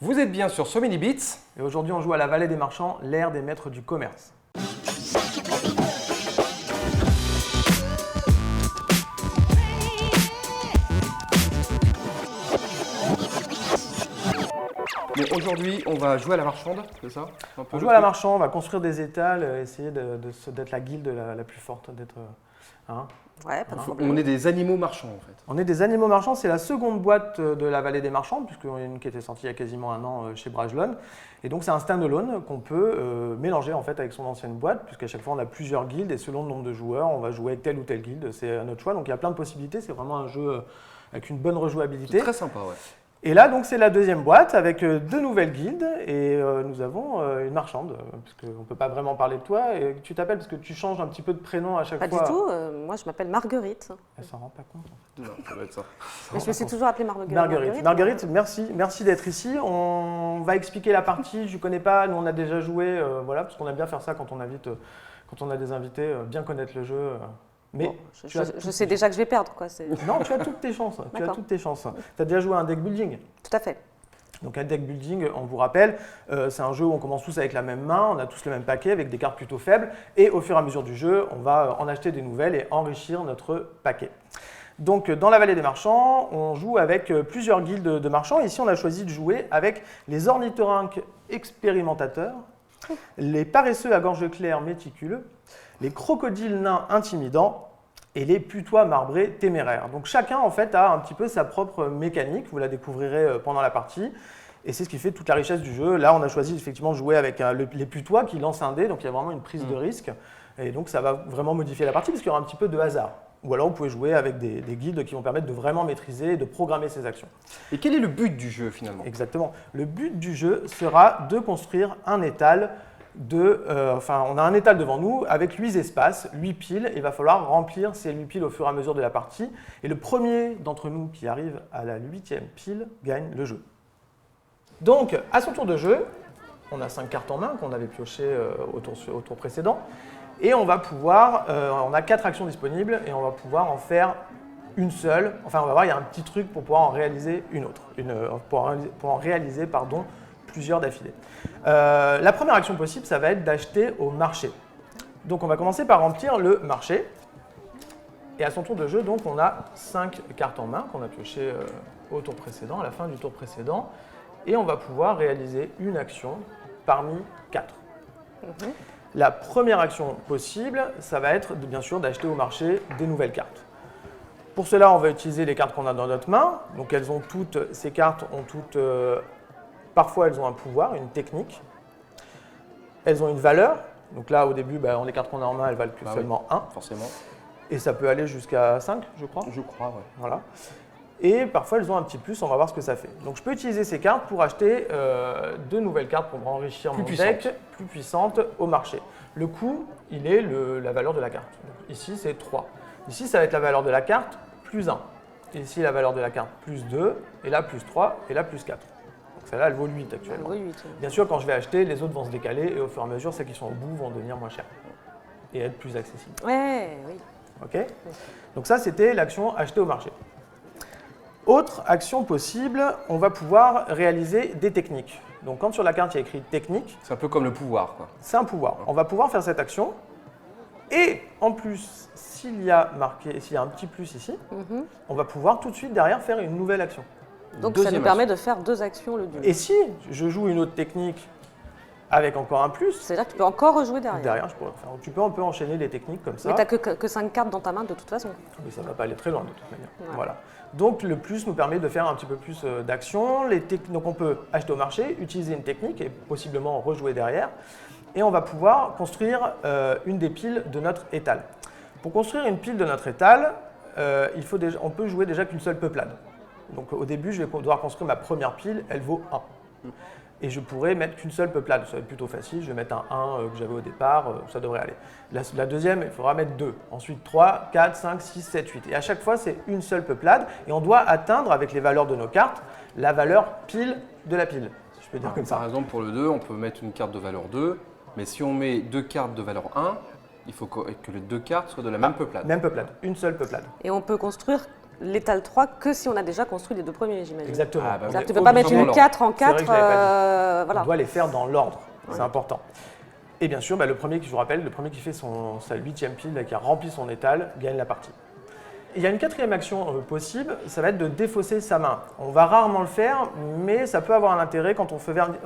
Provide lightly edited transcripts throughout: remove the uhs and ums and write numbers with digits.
Vous êtes bien sur So Many Bits. Et aujourd'hui, on joue à la Vallée des Marchands, l'ère des maîtres du commerce. Donc aujourd'hui, on va jouer à la marchande, c'est ça un peu On joue à la marchand, on va construire des étals, essayer d'être la guilde la plus forte, d'être... Ouais, pas de problème. On est des animaux marchands en fait. On est des animaux marchands, c'est la seconde boîte de la Vallée des Marchands, puisqu'il y en a une qui était sortie il y a quasiment un an chez Brajlon. Et donc c'est un stand-alone qu'on peut mélanger en fait avec son ancienne boîte, puisqu'à chaque fois on a plusieurs guildes et selon le nombre de joueurs, on va jouer avec telle ou telle guilde, c'est à notre choix. Donc il y a plein de possibilités, c'est vraiment un jeu avec une bonne rejouabilité. C'est très sympa, ouais. Et là, donc, c'est la deuxième boîte avec deux nouvelles guildes et nous avon une marchande, parce qu'on ne peut pas vraiment parler de toi. Et tu t'appelles parce que tu changes un petit peu de prénom à chaque Pas fois. du tout, moi je m'appelle Marguerite. Elle s'en rend pas compte. Non, ça doit être ça. Mais je me suis toujours appelée Marguerite. Marguerite, merci d'être ici. On va expliquer la partie, je ne connais pas, nous on a déjà joué, voilà, parce qu'on aime bien faire ça quand on a des invités, bien connaître le jeu. Mais bon, je sais déjà que je vais perdre, quoi. Non, tu as toutes tes chances. Tu as déjà joué à un deck building. Tout à fait. Donc un deck building, on vous rappelle, c'est un jeu où on commence tous avec la même main, on a tous le même paquet avec des cartes plutôt faibles, et au fur et à mesure du jeu, on va en acheter des nouvelles et enrichir notre paquet. Donc dans la Vallée des Marchands, on joue avec plusieurs guildes de marchands. Ici, on a choisi de jouer avec les ornithorynques expérimentateurs, les paresseux à gorge claire méticuleux, les crocodiles nains intimidants et les putois marbrés téméraires. Donc chacun en fait a un petit peu sa propre mécanique, vous la découvrirez pendant la partie, et c'est ce qui fait toute la richesse du jeu. Là on a choisi effectivement de jouer avec les putois qui lancent un dé, donc il y a vraiment une prise de risque, et donc ça va vraiment modifier la partie parce qu'il y aura un petit peu de hasard. Ou alors vous pouvez jouer avec des guides qui vont permettre de vraiment maîtriser et de programmer ses actions. Et quel est le but du jeu finalement? Exactement. Le but du jeu sera de construire un étal on a un étal devant nous avec 8 espaces, 8 piles, et il va falloir remplir ces 8 piles au fur et à mesure de la partie. Et le premier d'entre nous qui arrive à la 8e pile gagne le jeu. Donc, à son tour de jeu, on a 5 cartes en main qu'on avait piochées au tour précédent. Et on va pouvoir, on a 4 actions disponibles et on va pouvoir en faire une seule. Enfin, on va voir, il y a un petit truc pour pouvoir en réaliser une autre. Pour en réaliser, plusieurs d'affilée. La première action possible, ça va être d'acheter au marché. Donc on va commencer par remplir le marché. Et à son tour de jeu, donc, on a 5 cartes en main qu'on a piochées au tour précédent, à la fin du tour précédent. Et on va pouvoir réaliser une action parmi 4. La première action possible, ça va être bien sûr d'acheter au marché des nouvelles cartes. Pour cela, on va utiliser les cartes qu'on a dans notre main. Donc ces cartes ont toutes... Parfois, elles ont un pouvoir, une technique. Elles ont une valeur. Donc là, au début, les cartes qu'on a en main, elles valent seulement 1. Forcément. Et ça peut aller jusqu'à 5, je crois. Je crois, ouais. Voilà. Et parfois, elles ont un petit plus, on va voir ce que ça fait. Donc je peux utiliser ces cartes pour acheter de nouvelles cartes pour enrichir mon deck, plus puissantes au marché. Le coût, il est la valeur de la carte. Donc ici, c'est 3. Ici, ça va être la valeur de la carte plus 1. Ici, la valeur de la carte plus 2. Et là, plus 3. Et là, plus 4. Celle-là, elle vaut 8 actuellement. Elle vaut 8. Bien sûr, quand je vais acheter, les autres vont se décaler et au fur et à mesure, celles qui sont au bout vont devenir moins chères et être plus accessibles. Ouais, oui. Ok. Donc ça, c'était l'action acheter au marché. Autre action possible, on va pouvoir réaliser des techniques. Donc quand sur la carte, il y a écrit technique. C'est un peu comme le pouvoir, quoi. C'est un pouvoir. On va pouvoir faire cette action. Et en plus, s'il y a un petit plus ici, on va pouvoir tout de suite derrière faire une nouvelle action. Donc ça nous permet de faire 2 actions le duel. Et si je joue une autre technique avec encore un plus, c'est-à-dire que tu peux encore rejouer derrière. Derrière, je pourrais faire. Tu peux un peu enchaîner les techniques comme ça. Mais tu n'as que 5 cartes dans ta main de toute façon. Mais ça ne va pas aller très loin de toute manière. Ouais. Voilà. Donc le plus nous permet de faire un petit peu plus d'actions. Donc on peut acheter au marché, utiliser une technique et possiblement rejouer derrière. Et on va pouvoir construire une des piles de notre étal. Pour construire une pile de notre étal, on peut jouer déjà qu'une seule peuplade. Donc au début, je vais devoir construire ma première pile, elle vaut 1. Et je pourrais mettre qu'une seule peuplade, ça va être plutôt facile, je vais mettre un 1 que j'avais au départ, ça devrait aller. La deuxième, il faudra mettre 2, ensuite 3, 4, 5, 6, 7, 8. Et à chaque fois, c'est une seule peuplade et on doit atteindre, avec les valeurs de nos cartes, la valeur pile de la pile, si je peux dire comme ça. Par exemple, pour le 2, on peut mettre une carte de valeur 2, mais si on met 2 cartes de valeur 1, il faut que les 2 cartes soient de la même peuplade. Même peuplade, une seule peuplade. Et on peut construire l'étal 3 que si on a déjà construit les deux premiers, j'imagine. Exactement. Ah, bah oui. C'est-à-dire que tu On ne peux pas est mettre obligé une dans 4 en C'est vrai 4. que je l'avais pas Voilà. On doit les faire dans l'ordre, c'est Ouais. important. Et bien sûr, le premier, je vous rappelle, le premier qui fait sa 8e pile, qui a rempli son étal, gagne la partie. Il y a une 4e action possible, ça va être de défausser sa main. On va rarement le faire, mais ça peut avoir un intérêt quand on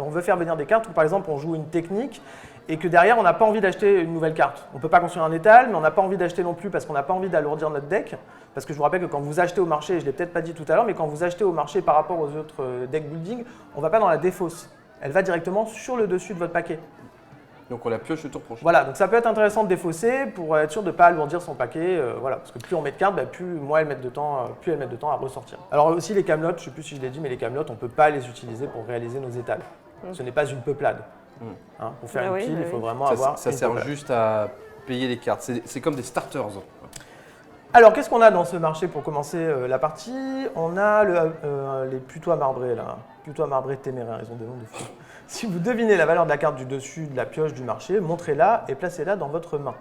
veut faire venir des cartes, ou par exemple on joue une technique, et que derrière on n'a pas envie d'acheter une nouvelle carte. On ne peut pas construire un étal, mais on n'a pas envie d'acheter non plus parce qu'on n'a pas envie d'alourdir notre deck. Parce que je vous rappelle que quand vous achetez au marché, je ne l'ai peut-être pas dit tout à l'heure, mais quand vous achetez au marché par rapport aux autres deck building, on ne va pas dans la défausse. Elle va directement sur le dessus de votre paquet. Donc on la pioche le tour prochain. Voilà, donc ça peut être intéressant de défausser pour être sûr de ne pas alourdir son paquet. Voilà, parce que plus on met de cartes, plus elles mettent de temps à ressortir. Alors aussi les camelotes, je ne sais plus si je l'ai dit, mais les camelotes, on ne peut pas les utiliser pour réaliser nos étals. Ce n'est pas une peuplade. Hein, pour faire Ah une oui, pile, oui, il faut oui. vraiment avoir Ça une sert peuplade. juste à payer les cartes. C'est comme des starters. Alors, qu'est-ce qu'on a dans ce marché pour commencer la partie? On a les putois marbrés, là. Putois marbrés téméraires, ils ont des noms de fous. Si vous devinez la valeur de la carte du dessus de la pioche du marché, montrez-la et placez-la dans votre main.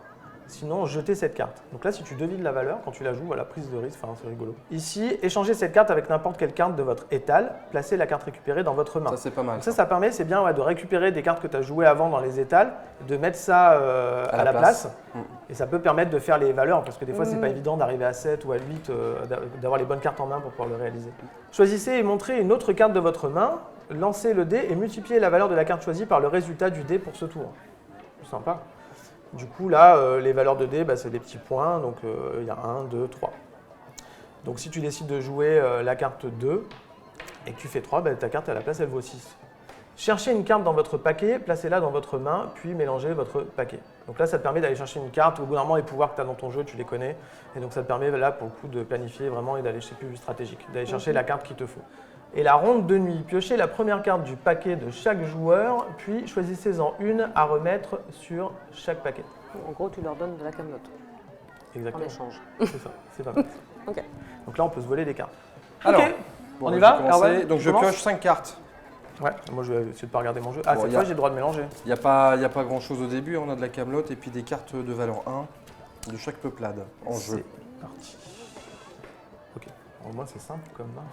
Sinon, jetez cette carte. Donc là, si tu devines la valeur, quand tu la joues, voilà, prise de risque, enfin, c'est rigolo. Ici, échangez cette carte avec n'importe quelle carte de votre étal, placez la carte récupérée dans votre main. Ça, c'est pas mal. Donc ça permet, c'est bien de récupérer des cartes que tu as jouées avant dans les étals, de mettre ça à la place. Et ça peut permettre de faire les valeurs, parce que des fois, c'est pas évident d'arriver à 7 ou à 8, d'avoir les bonnes cartes en main pour pouvoir le réaliser. Choisissez et montrez une autre carte de votre main, lancez le dé et multipliez la valeur de la carte choisie par le résultat du dé pour ce tour. C'est sympa. Du coup, là, les valeurs de dés, c'est des petits points, donc il y a 1, 2, 3. Donc si tu décides de jouer la carte 2 et que tu fais 3, ta carte à la place, elle vaut 6. Cherchez une carte dans votre paquet, placez-la dans votre main, puis mélangez votre paquet. Donc là, ça te permet d'aller chercher une carte, au bout d'un moment, les pouvoirs que tu as dans ton jeu, tu les connais. Et donc ça te permet, là, pour le coup, de planifier vraiment et d'aller chez plus stratégique, d'aller chercher la carte qu'il te faut. Et la ronde de nuit, piochez la première carte du paquet de chaque joueur, puis choisissez-en une à remettre sur chaque paquet. En gros, tu leur donnes de la camelote en Exactement. échange. C'est ça, c'est pas mal. Ok. Donc là, on peut se voler des cartes. Alors, Ok, bon, on y je va vais commencer. Erwan, Donc tu je commences pioche 5 cartes. Ouais, moi je vais essayer de ne pas regarder mon jeu. Ah, Bon, cette y a- fois, j'ai le droit de mélanger. Il n'y a pas grand chose au début. On a de la camelote et puis des cartes de valeur 1 de chaque peuplade en jeu. C'est parti. Ok, au moins c'est simple comme main.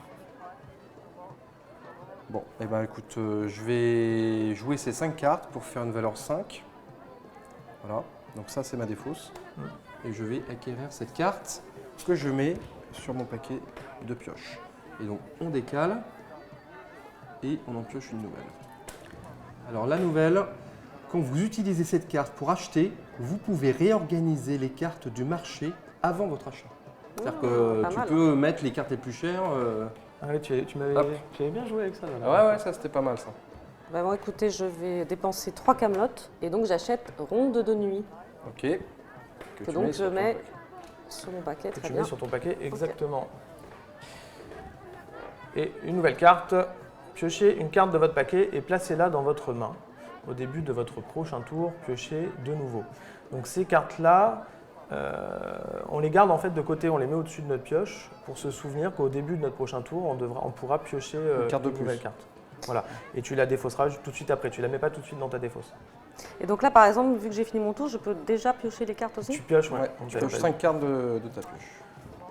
Bon, et ben écoute, je vais jouer ces 5 cartes pour faire une valeur 5. Voilà, donc ça c'est ma défausse. Et je vais acquérir cette carte que je mets sur mon paquet de pioches. Et donc on décale et on en pioche une nouvelle. Alors la nouvelle, quand vous utilisez cette carte pour acheter, vous pouvez réorganiser les cartes du marché avant votre achat. C'est-à-dire que pas tu mal. peux mettre les cartes les plus chères. Ah oui, tu Hop. avais bien joué avec ça. Là. Ah ouais, ça c'était pas mal ça. Bah, bon, écoutez, je vais dépenser 3 camelotes et donc j'achète ronde de nuit Ok. Que tu donc mets je sur ton mets paquet. sur mon paquet. Que Très tu bien. mets sur ton paquet, exactement. Et une nouvelle carte. Piochez une carte de votre paquet et placez-la dans votre main. Au début de votre prochain tour, piochez de nouveau. Donc ces cartes-là, on les garde en fait de côté, on les met au-dessus de notre pioche pour se souvenir qu'au début de notre prochain tour, on pourra piocher Une carte de une nouvelle plus. carte. Voilà. Et tu la défausseras tout de suite après. Tu la mets pas tout de suite dans ta défausse. Et donc là, par exemple, vu que j'ai fini mon tour, je peux déjà piocher les cartes aussi? Tu pioches, ouais. Ouais, tu pioches 5 cartes de ta pioche.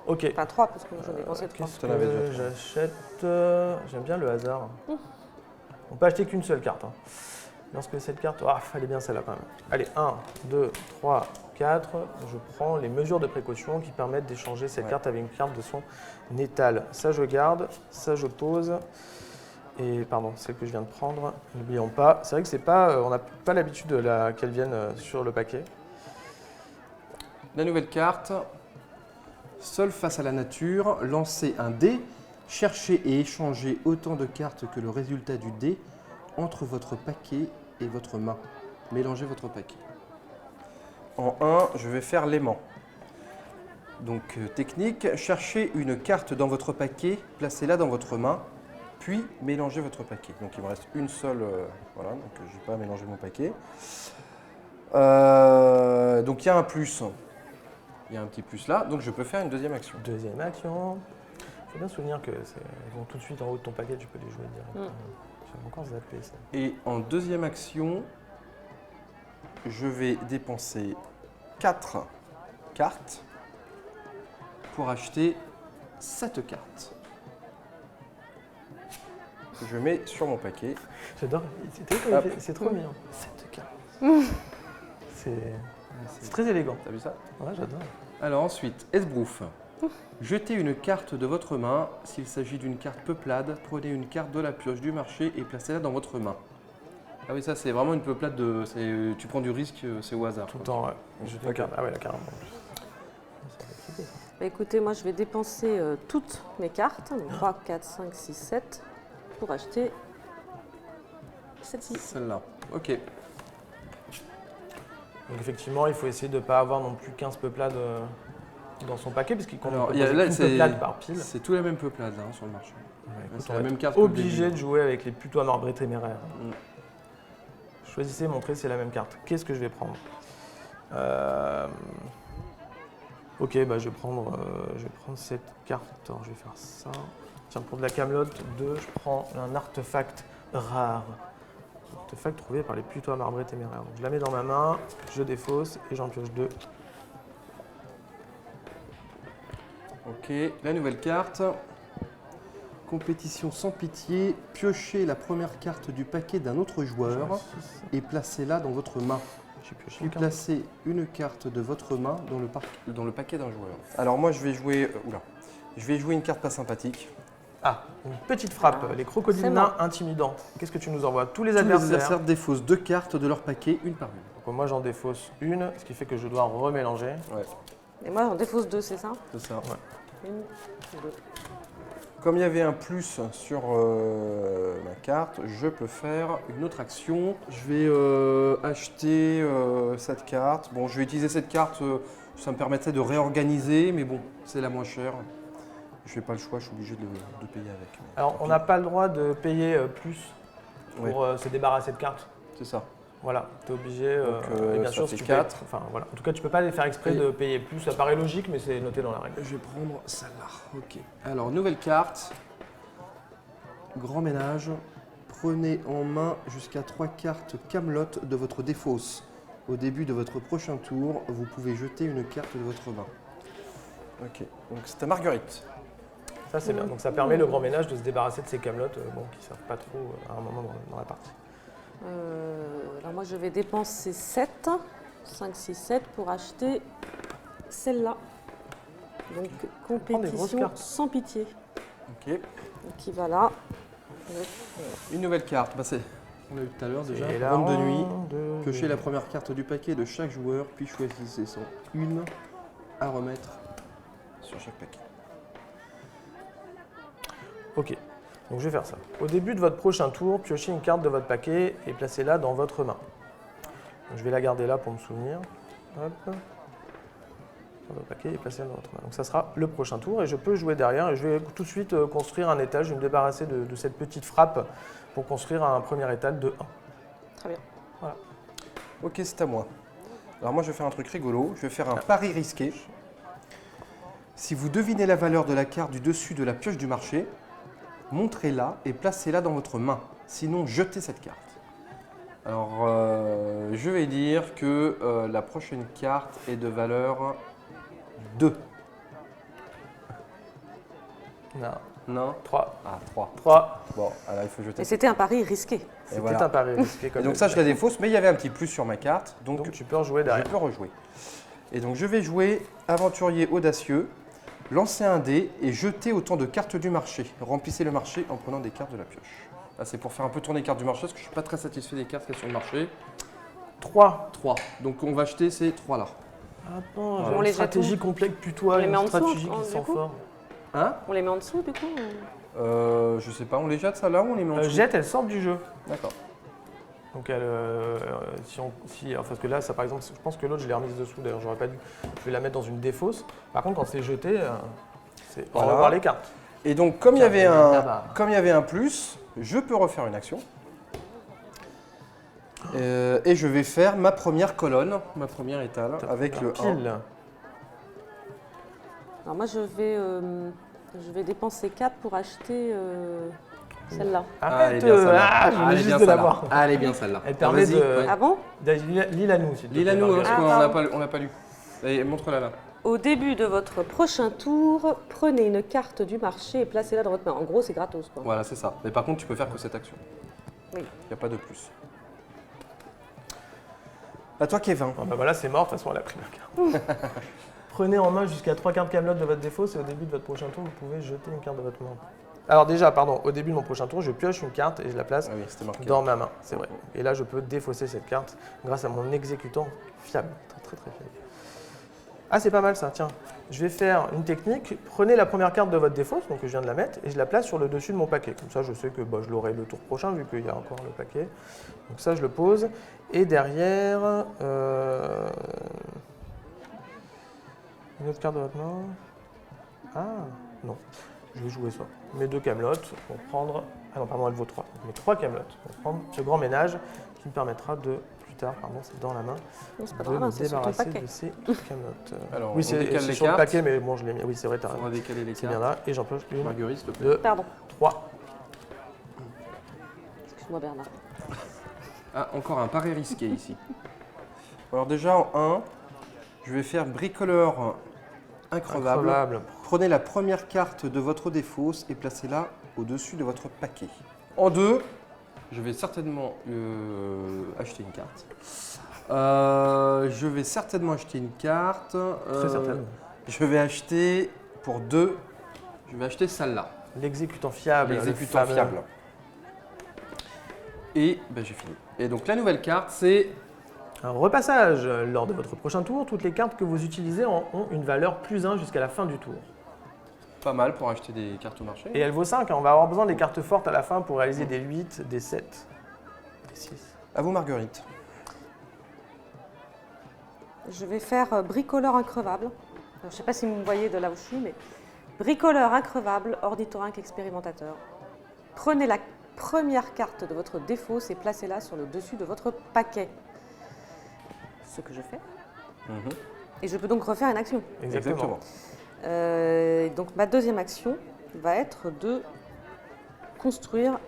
Ok. Enfin 3 parce que moi j'en ai dépensé 3. Qu'est-ce T'en avais que déjà trois. j'achète J'aime bien le hasard. On peut acheter qu'une seule carte. Hein. Lorsque cette carte... Ah, fallait bien celle-là quand même. Allez, 1, 2, 3, 4. Je prends les mesures de précaution qui permettent d'échanger cette Ouais. carte avec une carte de son étal. Ça, je garde. Ça, je pose. Et pardon, celle que je viens de prendre, n'oublions pas. C'est vrai que c'est pas, on n'a pas l'habitude qu'elle vienne sur le paquet. La nouvelle carte. Seul face à la nature, lancez un dé, cherchez et échangez autant de cartes que le résultat du dé entre votre paquet et votre main. Mélangez votre paquet. En 1, je vais faire l'aimant. Donc technique, cherchez une carte dans votre paquet, placez-la dans votre main, puis mélangez votre paquet. Donc il me reste une seule, voilà, donc je n'ai pas mélangé mon paquet. Donc il y a un plus. Il y a un petit plus là, donc je peux faire une deuxième action. Deuxième action. Il faut bien se souvenir que elles vont tout de suite en haut de ton paquet, tu peux les jouer directement. J'ai encore zappé ça. Et en deuxième action, je vais dépenser 4 cartes pour acheter 7 cartes. Je mets sur mon paquet. J'adore. Hop. C'est trop mignon. 7 cartes. C'est très élégant. T'as vu ça? Ouais, j'adore. Alors ensuite, Esbrouf. Jetez une carte de votre main. S'il s'agit d'une carte peuplade, prenez une carte de la pioche du marché et placez-la dans votre main. Ah oui, ça c'est vraiment une peuplade de. Tu prends du risque, c'est au hasard. Tout le temps, ouais. Ok. Une carte. Ah ouais, la carrément. Bah, écoutez, moi je vais dépenser toutes mes cartes, donc 3, 4, 5, 6, 7, pour acheter celle-ci. Celle-là. Ok. Donc effectivement, il faut essayer de ne pas avoir non plus 15 peuplades dans son paquet, parce qu'il compte Alors, là, une c'est- peuplade par pile. C'est tout la même peuplade là, hein, sur le marché. Ouais, écoute, c'est on la va même être carte que le obligé début. de jouer avec les putois marbrés téméraires. Mm. Choisissez, montrez, c'est la même carte. Qu'est-ce que je vais prendre Ok, bah, je vais prendre cette carte. Attends, je vais faire ça. Tiens, pour de la camelote 2, je prends un artefact rare. Artefact trouvé par les putois marbrés téméraires. Donc, je la mets dans ma main, je défausse et j'en pioche 2. Ok, la nouvelle carte. Compétition sans pitié. Piochez la première carte du paquet d'un autre joueur et placez-la dans votre main. J'ai pioché Puis une carte. placez une carte de votre main dans le paquet d'un joueur. Alors moi je vais jouer. Je vais jouer une carte pas sympathique. Ah, une petite frappe. Les crocodiles C'est nains intimidants. Qu'est-ce que tu nous envoies? Tous les Tous les adversaires. adversaires défaussent 2 cartes de leur paquet, une par une. Donc, moi, j'en défausse une, ce qui fait que je dois remélanger. Ouais, Et moi j'en défausse 2, c'est ça? c'est ça. Une, deux. Comme il y avait un plus sur ma carte, je peux faire une autre action. Je vais acheter cette carte. Bon, je vais utiliser cette carte, ça me permettrait de réorganiser, mais bon, c'est la moins chère. Je n'ai pas le choix, je suis obligé de payer avec. Mais Alors, tant on pis. n'a pas le droit de payer plus pour se débarrasser de cartes. C'est ça. Voilà, tu es obligé. Donc, et bien ça sûr, fait si tu 4. payes- enfin, voilà. En tout cas, tu peux pas les faire exprès Et- de payer plus. Ça paraît logique, mais c'est noté dans la règle. Je vais prendre celle-là. Ok. Alors, nouvelle carte. Grand ménage. Prenez en main jusqu'à 3 cartes Camelot de votre défausse. Au début de votre prochain tour, vous pouvez jeter une carte de votre main. Ok. Donc, c'est à Marguerite. Ça, c'est bien. Donc, ça permet le grand ménage de se débarrasser de ces camelotes qui ne servent pas trop à un moment dans la partie. Alors moi je vais dépenser 7, 5, 6, 7 pour acheter celle-là. Donc prend des grosses compétition cartes. sans pitié. Ok. Donc qui va là. Une nouvelle carte. Bah, on l'a eu tout à l'heure déjà. Et là, Ronde de nuit. de- Piochez la première carte du paquet de chaque joueur, puis choisissez son une à remettre sur chaque paquet. Ok, donc je vais faire ça. Au début de votre prochain tour, piochez une carte de votre paquet et placez-la dans votre main. Donc, je vais la garder là pour me souvenir. Hop. Dans votre paquet et placez-la dans votre main. Donc ça sera le prochain tour et je peux jouer derrière et je vais tout de suite construire un étal. Je vais me débarrasser de cette petite frappe pour construire un premier étal de 1. Très bien. Ok, c'est à moi. Alors moi je vais faire un truc rigolo, je vais faire un pari risqué. Si vous devinez la valeur de la carte du dessus de la pioche du marché, montrez-la et placez-la dans votre main. Sinon, jetez cette carte. Alors, je vais dire que la prochaine carte est de valeur 2. Non, Non 3. Ah, 3. 3. Bon, alors il faut jeter. Et c'était un pari risqué. C'était voilà. un pari risqué. Et Comme donc ça, je la défausse, mais il y avait un petit plus sur ma carte, donc, Donc tu peux rejouer je derrière. peux rejouer. Et donc je vais jouer aventurier audacieux, lancer un dé et jeter autant de cartes du marché. Remplissez le marché en prenant des cartes de la pioche. Là, c'est pour faire un peu tourner les cartes du marché, parce que je ne suis pas très satisfait des cartes qu'il y a sur le marché. 3. 3. Donc on va acheter ces 3 là. Attends, On j'ai les une jette stratégie où complexe On putois, les met en une dessous, stratégie du qui sent coup fort. Hein On les met en dessous du coup Je sais pas, on les jette ça là ou on les met en dessous Jette, elles sortent du jeu. D'accord. Donc parce que là, ça par exemple, je pense que l'autre, je l'ai remise dessous d'ailleurs, j'aurais pas dû. Je vais la mettre dans une défausse. Par contre, quand c'est jeté, c'est on va Voilà. voir les cartes. Et donc comme il y avait Là-bas. un plus, je peux refaire une action. Et je vais faire ma première colonne, ma première étale, avec le 1. pile. Alors moi je vais dépenser 4 pour acheter celle-là. Arrête, bien celle-là. je voulais Allez, juste bien de la celle-là. voir. Allez bien celle-là. Elle permet Vas-y, de- ouais. Ah bon Lis-la nous, s'il te plaît, Lis-la nous, Marguerite. parce qu'on Ah, l'a pas lu. Allez, montre-la là. Au début de votre prochain tour, prenez une carte du marché et placez-la dans votre main. En gros, c'est gratos, quoi. Voilà, c'est ça. Mais par contre, tu peux faire que cette action. Oui. Il n'y a pas de plus. À toi, Kevin. Bon, bah voilà, c'est mort, de toute façon, elle a pris la carte. Prenez en main jusqu'à 3 cartes camelotes de votre défaut, et au début de votre prochain tour, vous pouvez jeter une carte de votre main. Alors déjà, pardon, au début de mon prochain tour, je pioche une carte et je la place Ah oui, c'était marqué. dans ma main, c'est vrai. Et là, je peux défausser cette carte grâce à mon exécutant fiable. Très fiable. Ah, c'est pas mal ça, tiens. Je vais faire une technique. Prenez la première carte de votre défausse, donc je viens de la mettre, et je la place sur le dessus de mon paquet. Comme ça, je sais que je l'aurai le tour prochain, vu qu'il y a encore le paquet. Donc ça, je le pose. Et derrière, une autre carte de votre main. Ah, non. Je vais jouer ça. Mes 2 camelotes pour prendre... Ah non, pardon, elle vaut 3. Mes 3 camelotes pour prendre ce grand ménage qui me permettra de... Plus tard, pardon, c'est dans la main. Non, c'est pas De dans la main, me c'est sur ton débarrasser paquet. de ces camelotes. Alors, oui, on décale c'est les sur le cartes. paquet, mais bon, je l'ai mis. Oui, c'est vrai, t'as On raison. va décaler les C'est cartes. bien là. Et j'en pioche une, Marguerite, s'il te plaît. 2, Pardon, 3. excuse-moi Bernard. Ah, encore un pari risqué ici. Alors déjà, en 1, je vais faire bricoleur increvable. Increvable. Prenez la première carte de votre défausse et placez-la au-dessus de votre paquet. En 2, je vais certainement acheter une carte. Je vais certainement acheter une carte. Très certainement. Je vais acheter, pour 2, je vais acheter celle-là. L'exécutant fiable. L'exécutant le fameux. fiable. Et j'ai fini. Et donc la nouvelle carte, c'est... Un repassage. Lors de votre prochain tour, toutes les cartes que vous utilisez ont une valeur plus 1 jusqu'à la fin du tour. Pas mal pour acheter des cartes au marché. Et elle vaut 5. On va avoir besoin des cartes fortes à la fin pour réaliser des 8, des 7, des 6. À vous, Marguerite. Je vais faire bricoleur increvable. Alors, je ne sais pas si vous me voyez de là où je suis, mais bricoleur increvable, ornithorynque expérimentateur. Prenez la première carte de votre défausse et placez-la sur le dessus de votre paquet. Ce que je fais. Et je peux donc refaire une action. Exactement. Donc ma deuxième action va être de construire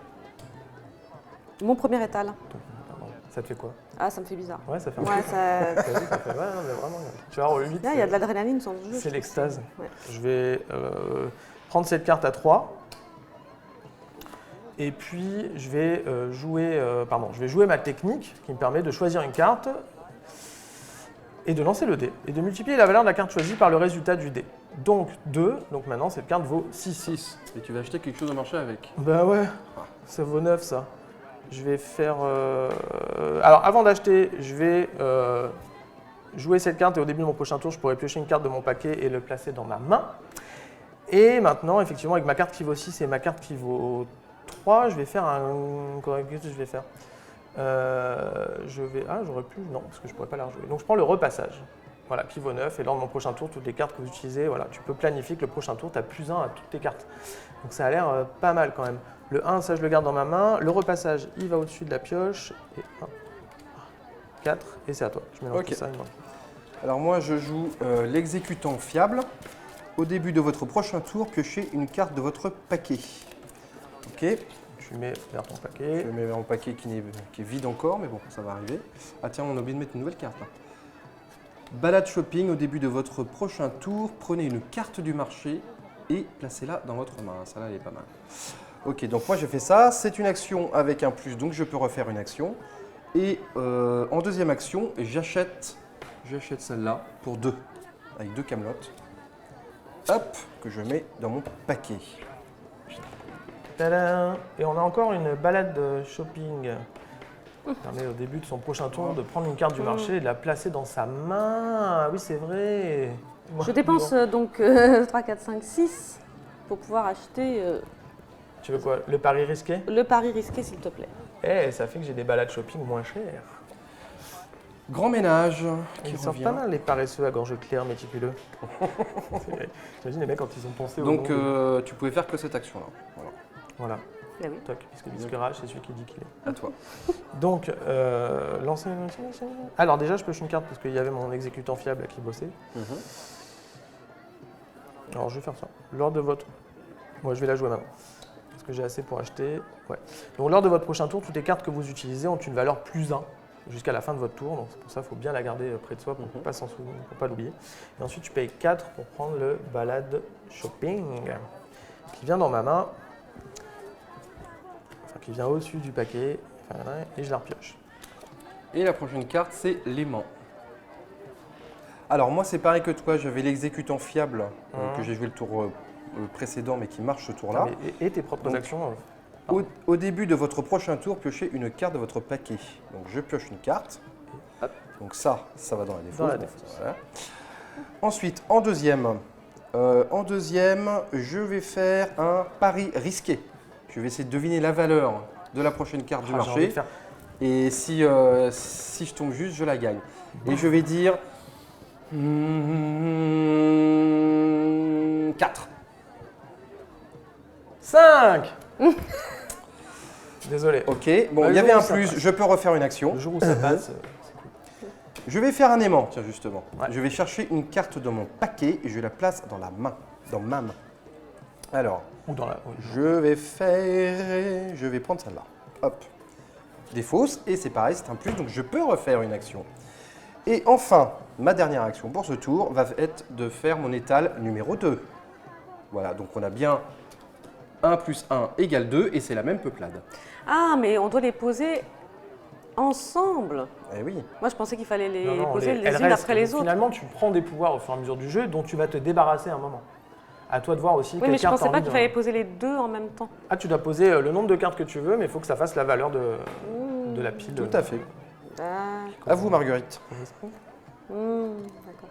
mon premier étal. Pardon. Ça te fait quoi? Ah, ça me fait bizarre. Ouais, ça fait un Ouais, truc. ça... Ça fait ouais, non, mais vraiment. Tu vois, au 8, Là, il y a de l'adrénaline sur le jeu. c'est l'extase. Ouais. Je vais prendre cette carte à 3. Et puis, je vais jouer ma technique qui me permet de choisir une carte et de lancer le dé. Et de multiplier la valeur de la carte choisie par le résultat du dé. Donc 2, donc maintenant cette carte vaut 6. 6. Et tu vas acheter quelque chose au marché avec. Bah ouais, ça vaut 9 ça. Je vais faire... Alors avant d'acheter, je vais jouer cette carte et au début de mon prochain tour, je pourrai piocher une carte de mon paquet et le placer dans ma main. Et maintenant, effectivement, avec ma carte qui vaut 6 et ma carte qui vaut 3, je vais faire un... Qu'est-ce que je vais faire j'aurais pu... Non, parce que je ne pourrais pas la rejouer. Donc je prends le repassage, voilà, qui vaut 9. Et lors de mon prochain tour, toutes les cartes que vous utilisez, voilà, tu peux planifier que le prochain tour, tu as plus 1 à toutes tes cartes. Donc ça a l'air pas mal quand même. Le 1, ça je le garde dans ma main. Le repassage, il va au-dessus de la pioche. Et 1, 4, et c'est à toi. Je mélange tout ça. Alors moi, je joue l'exécutant fiable. Au début de votre prochain tour, piochez une carte de votre paquet. Ok. Tu mets vers ton Je paquet. le mets dans mon paquet qui est vide encore, mais bon, ça va arriver. Ah tiens, on a oublié de mettre une nouvelle carte. Là. Balade shopping, au début de votre prochain tour, prenez une carte du marché et placez-la dans votre main. Celle-là, elle est pas mal. Ok, donc moi j'ai fait ça. C'est une action avec un plus, donc je peux refaire une action. Et en deuxième action, j'achète celle-là pour 2, avec 2 camelotes. Hop, que je mets dans mon paquet. Tadam! Et on a encore une balade de shopping. Ça permet au début de son prochain tour de prendre une carte du marché et de la placer dans sa main. Ah oui, c'est vrai. Je dépense donc 3, 4, 5, 6 pour pouvoir acheter Tu veux quoi? Le pari risqué? le pari risqué, s'il te plaît. Eh, ça fait que j'ai des balades shopping moins chères. Grand ménage qui Ils sortent revient. pas mal les paresseux à gorge claire, méticuleux. T'imagines les mecs quand ils ont pensé au Donc nom tu pouvais faire que cette action-là. Voilà. Voilà, Ah oui. toc, puisque Bisquerage, c'est celui qui dit qu'il est. À toi. Donc, lancer... Alors déjà, je pioche une carte parce qu'il y avait mon exécutant fiable qui bossait. Alors, je vais faire ça. Lors de votre... Moi, je vais la jouer maintenant. Parce que j'ai assez pour acheter. Ouais. Donc, lors de votre prochain tour, toutes les cartes que vous utilisez ont une valeur plus 1 jusqu'à la fin de votre tour. Donc c'est pour ça qu'il faut bien la garder près de soi pour ne pas s'en souvenir, pour pas l'oublier. Et ensuite, tu payes 4 pour prendre le balade shopping qui vient dans ma main, enfin qui vient au-dessus du paquet, et je la repioche. Et la prochaine carte, c'est l'aimant. Alors moi, c'est pareil que toi, j'avais l'exécutant fiable que j'ai joué le tour précédent, mais qui marche ce tour-là. Et tes propres Donc, actions. Au début de votre prochain tour, piochez une carte de votre paquet. Donc je pioche une carte. Hop. Donc ça va dans la défausse. Dans la défausse. Voilà. Ensuite, en deuxième, je vais faire un pari risqué. Je vais essayer de deviner la valeur de la prochaine carte du J'ai envie marché. de faire- Et si je tombe juste, je la gagne. Et je vais dire 4. 5. Désolé. Ok, bon, Bah, il y le avait jour un où ça plus, passe. je peux refaire une action. Le jour où ça passe, Je vais faire un aimant, tiens, justement. Ouais. Je vais chercher une carte dans mon paquet et je la place dans la main, dans ma main. Alors, ou dans la. oui. je vais prendre celle-là. Hop. Défausse, et c'est pareil, c'est un plus, donc je peux refaire une action. Et enfin, ma dernière action pour ce tour va être de faire mon étal numéro 2. Voilà, donc on a bien 1 plus 1 égale 2, et c'est la même peuplade. Ah, mais on doit les poser ensemble. Eh oui. Moi, je pensais qu'il fallait les Non, non, poser les elles unes restent. après les autres. Finalement, tu prends des pouvoirs au fur et à mesure du jeu dont tu vas te débarrasser à un moment. À toi de voir aussi Oui, quelle mais je carte pensais t'as pas envie qu'il de- fallait poser les deux en même temps. Ah, tu dois poser le nombre de cartes que tu veux, mais il faut que ça fasse la valeur de la pile. Tout à fait. D'accord. À vous, Marguerite. D'accord.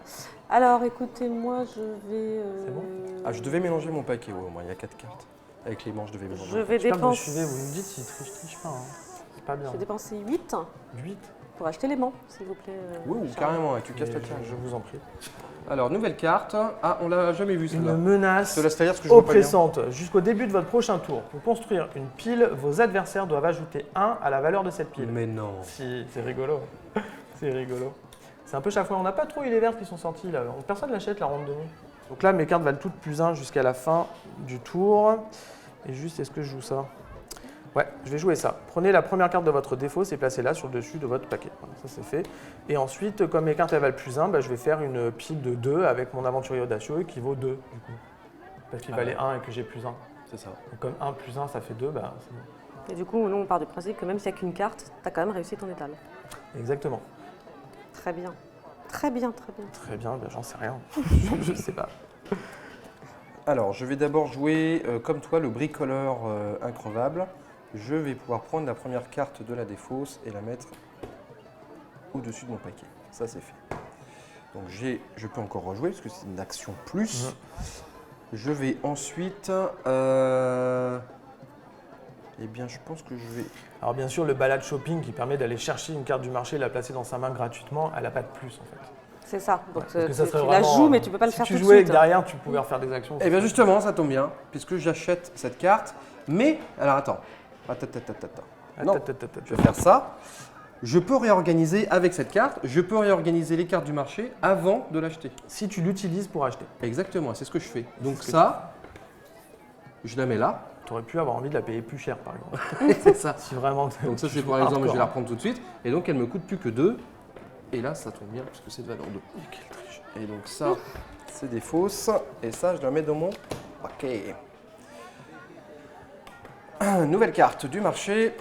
Alors, écoutez, moi, je vais. C'est bon Ah, je devais mélanger mon paquet, ouais, au moins, il y a 4 cartes. Avec les manches, je devais mélanger. Je vais J'espère que vous dépenser. suivez, vous me dites s'il triche pas. Hein. C'est pas bien. Je vais dépenser 8 8. pour acheter l'aimant, s'il vous plaît. Oui, ou Charles. carrément, tu casses la carte. Je vous en prie. Alors, nouvelle carte. Ah, on l'a jamais vue, Une celle-là. menace Je te laisse la lire, parce que je vois pas bien. oppressante. Jusqu'au début de votre prochain tour, pour construire une pile, vos adversaires doivent ajouter 1 à la valeur de cette pile. Mais non. Si, c'est rigolo. C'est rigolo. C'est un peu chaque fois. On n'a pas trop eu les vertes qui sont sorties là. Personne n'achète la ronde de nuit. Donc là, mes cartes valent toutes plus 1 jusqu'à la fin du tour. Et juste, est-ce que je joue ça? Ouais, je vais jouer ça. Prenez la première carte de votre défausse et placez-la sur le dessus de votre paquet. Voilà, ça c'est fait. Et ensuite, comme mes cartes elles valent plus 1, bah, je vais faire une pile de 2 avec mon aventurier audacieux qui vaut 2 du coup. Parce qu'il valait 1 et que j'ai plus 1. C'est ça. Donc comme 1 plus 1 ça fait 2, bah, c'est bon. Et du coup, nous, on part du principe que même s'il n'y a qu'une carte, tu as quand même réussi ton étal. Exactement. Très bien. Très bien, très bien. Très bien, bah, j'en sais rien. Je sais pas. Alors, je vais d'abord jouer, comme toi, le bricoleur increvable. Je vais pouvoir prendre la première carte de la défausse et la mettre au-dessus de mon paquet. Ça, c'est fait. Donc, je peux encore rejouer parce que c'est une action plus. Je vais ensuite... eh bien, je pense que je vais... Alors bien sûr, le balade shopping qui permet d'aller chercher une carte du marché et la placer dans sa main gratuitement, elle n'a pas de plus en fait. C'est ça. Donc, Parce que tu ça serait la vraiment, joues, mais tu peux pas le si faire tu tout de jouais et suite. que derrière tu pouvais refaire des actions. Eh bien, justement, ça tombe bien, puisque j'achète cette carte. Mais, alors attends. Attends. Non, je vais faire ça. Je peux réorganiser avec cette carte, je peux réorganiser les cartes du marché avant de l'acheter. Si tu l'utilises pour acheter, Exactement, c'est ce que je fais. Donc ce que ça, je la mets là. tu aurais pu avoir envie de la payer plus cher par exemple. C'est ça. Si vraiment. Donc ça, tu c'est joues pour exemple, je hardcore. vais la reprendre tout de suite. Et donc, elle me coûte plus que 2. Et là, ça tombe bien, puisque c'est de valeur 2. Quelle triche. Et donc ça, c'est des fausses. Et ça, je la mets dans mon paquet. Nouvelle carte du marché.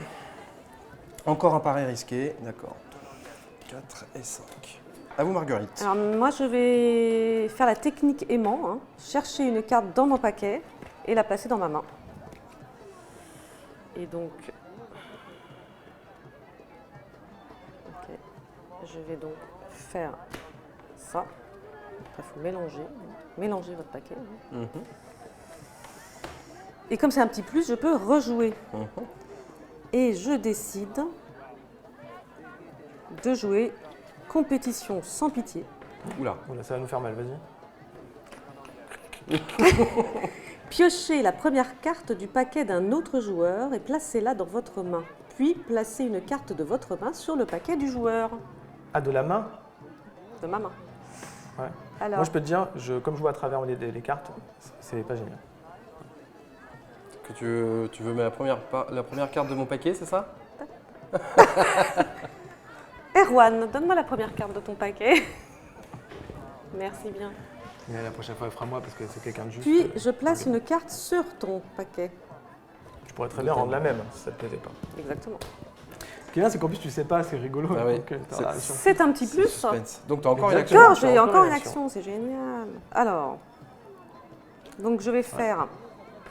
Encore un pari risqué. D'accord. 4 et 5. À vous, Marguerite. Alors, moi, je vais faire la technique aimant. Hein. Chercher une carte dans mon paquet et la placer dans ma main. Et donc... Ok. Je vais donc faire ça. Après, il faut mélanger. Mélanger votre paquet. Hein. Mhm. Et comme c'est un petit plus, je peux rejouer. Mhm. Et je décide de jouer compétition sans pitié. Oula. Oula, ça va nous faire mal, vas-y. Piochez la première carte du paquet d'un autre joueur et placez-la dans votre main. Puis placez une carte de votre main sur le paquet du joueur. Ah, de la main? De ma main. Ouais. Alors, Moi je peux te dire, comme je vois à travers les cartes, c'est pas génial. Que tu veux mettre la première carte de mon paquet, c'est ça? Erwan, donne-moi la première carte de ton paquet. Merci bien. Mais la prochaine fois, elle fera moi parce que c'est quelqu'un de juste. Puis, je place une carte sur ton paquet. Je pourrais très bien rendre la même si ça te plaisait pas. Exactement. Ce qui est bien, c'est qu'en plus, tu sais pas, c'est rigolo. Ah oui. Donc, t'as C'est- la réaction. C'est un petit plus. Suspense. Donc, tu as encore une action. D'accord, J'ai j'ai encore encore une une action. action, c'est génial. Alors, donc je vais faire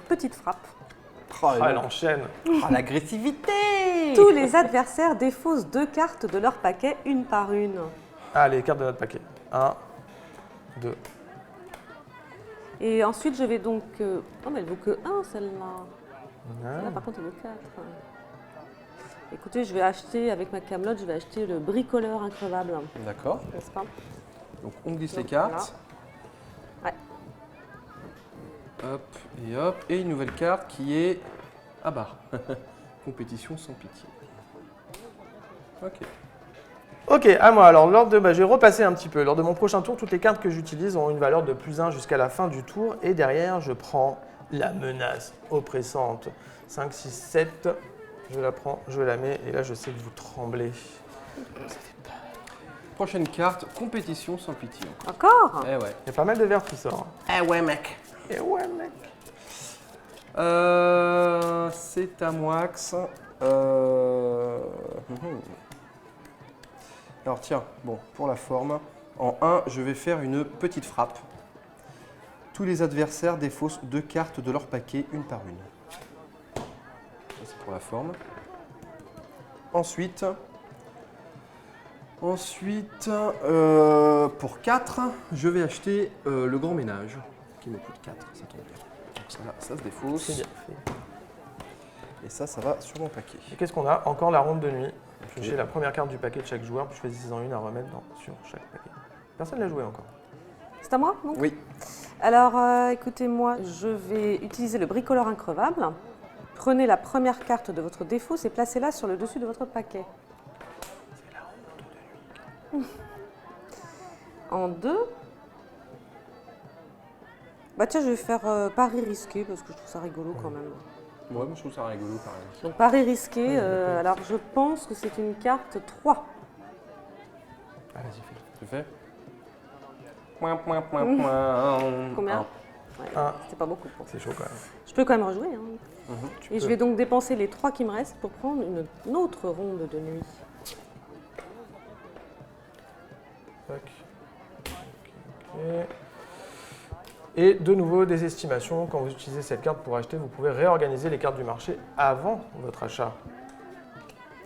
petite frappe. Oh, Ah, elle enchaîne. l'agressivité. Tous les adversaires défaussent 2 cartes de leur paquet, une par une. Ah, les cartes de notre paquet. 1, 2. Et ensuite, je vais donc... Oh, mais elle vaut que 1, celle-là. Là, par contre, elle vaut 4. Écoutez, je vais acheter, avec ma camelote, je vais acheter le bricoleur increvable, D'accord. n'est-ce pas? Donc, on glisse Donc, les cartes. Ouais. Hop et hop. Et une nouvelle carte qui est à barre. Compétition sans pitié. Ok. Ok, à moi. Alors, je vais repasser un petit peu. Lors de mon prochain tour, toutes les cartes que j'utilise ont une valeur de +1 jusqu'à la fin du tour. Et derrière, je prends la menace oppressante. 5, 6, 7. Je la prends, je la mets. Et là, je sais que vous tremblez. Prochaine carte, compétition sans pitié. Encore? Eh ouais. Il y a pas mal de verbe qui sort. Eh ouais, mec. Et ouais, mec. C'est à moi. Alors tiens, bon, pour la forme, en 1, je vais faire une petite frappe. Tous les adversaires défaussent 2 cartes de leur paquet, une par une. Ça, c'est pour la forme. Ensuite, pour 4, je vais acheter le grand ménage, qui me coûte 4, ça tombe bien. Donc ça, là, ça se défausse. C'est bien fait. Et ça va sur mon paquet. Et qu'est-ce qu'on a? Encore la ronde de nuit. Piochez la première carte du paquet de chaque joueur, puis choisissez-en une à remettre sur chaque paquet. Personne ne l'a joué encore. C'est à moi, donc? Oui. Alors, écoutez-moi, je vais utiliser le bricoleur increvable. Prenez la première carte de votre défausse et placez-la sur le dessus de votre paquet. C'est la ronde de nuit. En 2. Bah tiens, je vais faire pari risqué parce que je trouve ça rigolo quand même. Ouais, moi je trouve ça rigolo pareil. Donc pari risqué, alors je pense que c'est une carte 3. Ah, vas-y, fais-le. Tu fais Combien? Un. Ouais, Un. c'était pas beaucoup. C'est chaud quand même. Je peux quand même rejouer. Hein. Tu Et peux. je vais donc dépenser les 3 qui me restent pour prendre une autre ronde de nuit. Tac. Ok. Et de nouveau, des estimations. Quand vous utilisez cette carte pour acheter, vous pouvez réorganiser les cartes du marché avant votre achat.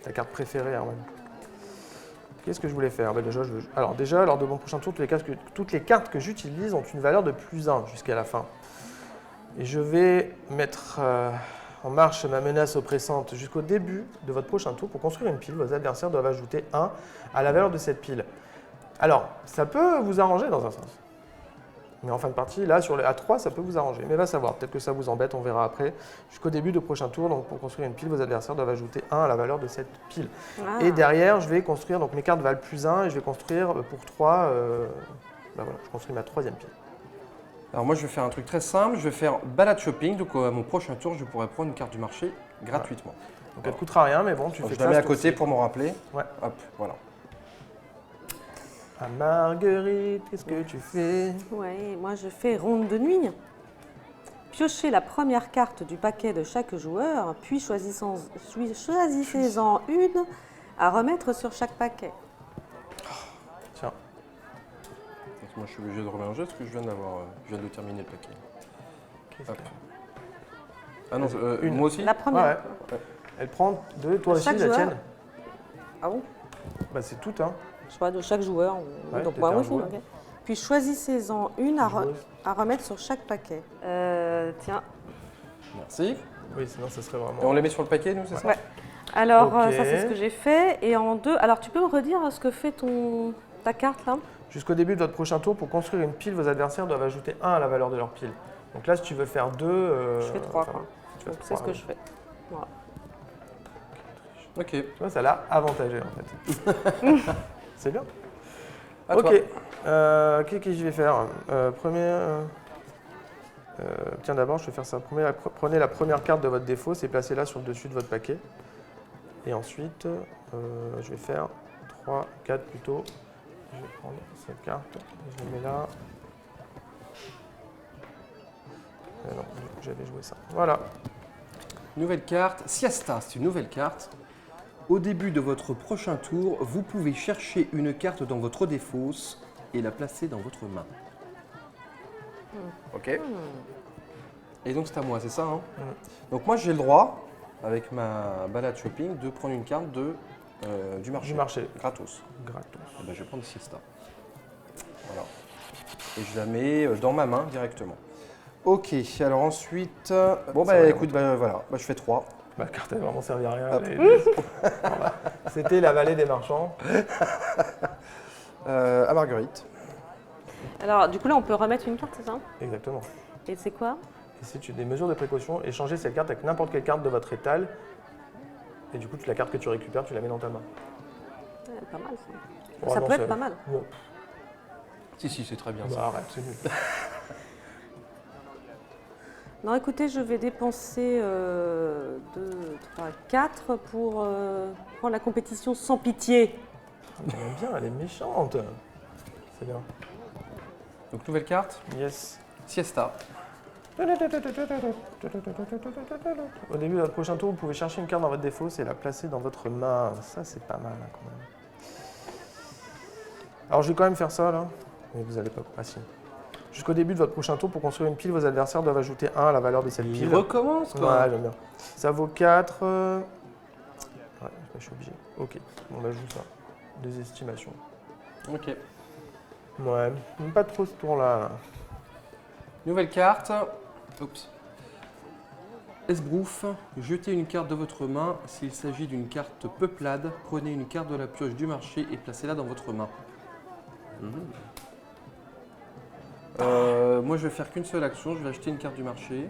Ta carte préférée, Arwen. Qu'est-ce que je voulais faire? Alors déjà, lors de mon prochain tour, toutes les cartes que j'utilise ont une valeur de +1 jusqu'à la fin. Et je vais mettre en marche ma menace oppressante jusqu'au début de votre prochain tour. Pour construire une pile, vos adversaires doivent ajouter 1 à la valeur de cette pile. Alors, ça peut vous arranger dans un sens. Mais en fin de partie, là, sur le A3, ça peut vous arranger. Mais va savoir, peut-être que ça vous embête, on verra après. Jusqu'au début du prochain tour, donc pour construire une pile, vos adversaires doivent ajouter 1 à la valeur de cette pile. Ah. Et derrière, je vais construire, donc mes cartes valent +1, et je vais construire pour 3, voilà, je construis ma 3e pile. Alors moi je vais faire un truc très simple, je vais faire balade shopping, donc à mon prochain tour je pourrai prendre une carte du marché gratuitement. Donc elle ne coûtera rien, mais bon, tu Donc, fais je la ça. mets à ce côté tour-ci. pour me rappeler. Ouais. Hop, voilà. Ah, Marguerite, qu'est-ce que tu fais? Ouais, moi je fais ronde de nuit. Piochez la première carte du paquet de chaque joueur, puis choisissez-en une à remettre sur chaque paquet. Tiens, Donc, moi je suis obligé de remélanger parce que je viens de terminer le paquet. qu'est-ce Hop. que... Ah non, Une. moi aussi La première. Ouais. Elle prend 2, toi De aussi, chaque la joueur. tienne? Ah bon? Bah c'est tout, hein. Je sais pas, de chaque joueur. Ouais, Donc t'étais moi un aussi, joueur. ok. Puis choisissez-en une Joueuse. à remettre sur chaque paquet. Tiens. Merci. Oui, sinon ça serait Et on vraiment... les met sur le paquet, nous, c'est ça? Ouais. Alors, Ok. ça c'est ce que j'ai fait. Et en 2, alors tu peux me redire ce que fait ta carte là? Jusqu'au début de votre prochain tour, pour construire une pile, vos adversaires doivent ajouter 1 à la valeur de leur pile. Donc là, si tu veux faire 2... Je fais 3 quoi. tu vas Donc faire c'est ce trois, que je fais. Voilà. Ok. Tu vois, ça l'a avantagé en fait. C'est bien. À Ok. toi. Qu'est-ce que je vais faire? Tiens, d'abord, je vais faire ça. Prenez la première carte de votre défausse et placez-la sur le dessus de votre paquet. Et ensuite, je vais faire 3, 4 plutôt. Je vais prendre cette carte, je la mets là. Non, j'avais joué ça. Voilà. Nouvelle carte, Siesta, c'est une nouvelle carte. Au début de votre prochain tour, vous pouvez chercher une carte dans votre défausse et la placer dans votre main. Ok. Et donc c'est à moi, c'est ça hein. Donc moi j'ai le droit, avec ma balade shopping, de prendre une carte du marché. Du marché. Gratos. Gratos. Eh ben, je vais prendre Siesta. Voilà. Et je la mets dans ma main directement. Ok, alors ensuite... bon bah écoute, voilà, je fais 3. Ma carte n'a vraiment servi à rien. Hop. C'était la vallée des marchands. À Marguerite. Alors, du coup, là, on peut remettre une carte, c'est ça? Exactement. Et c'est quoi? Et c'est des mesures de précaution, échanger cette carte avec n'importe quelle carte de votre étal. Et du coup, la carte que tu récupères, tu la mets dans ta main. Ouais, pas mal, ça. Oh, Ça non, peut être c'est- pas mal. Bon, Si, c'est très bien bah, ça. arrête, c'est nul. Non, écoutez, je vais dépenser 2, 3, 4 pour prendre la compétition sans pitié. Elle aime bien, elle est méchante. C'est bien. Donc nouvelle carte, Yes. Siesta. Au début de votre prochain tour, vous pouvez chercher une carte dans votre défausse et la placer dans votre main. Ça, c'est pas mal hein, quand même. Alors, je vais quand même faire ça là. Mais vous allez pas. Ah si. Jusqu'au début de votre prochain tour, pour construire une pile, vos adversaires doivent ajouter 1 à la valeur de cette Il pile. recommence quoi. Ouais, j'aime bien. Ça vaut 4. Ouais, je suis obligé. Ok, on ajoute ça. Des estimations. Ok. Ouais, même pas trop ce tour-là. Nouvelle carte. Oups. Esbrouf, jetez une carte de votre main. S'il s'agit d'une carte peuplade, prenez une carte de la pioche du marché et placez-la dans votre main. Moi, je vais faire qu'une seule action. Je vais acheter une carte du marché.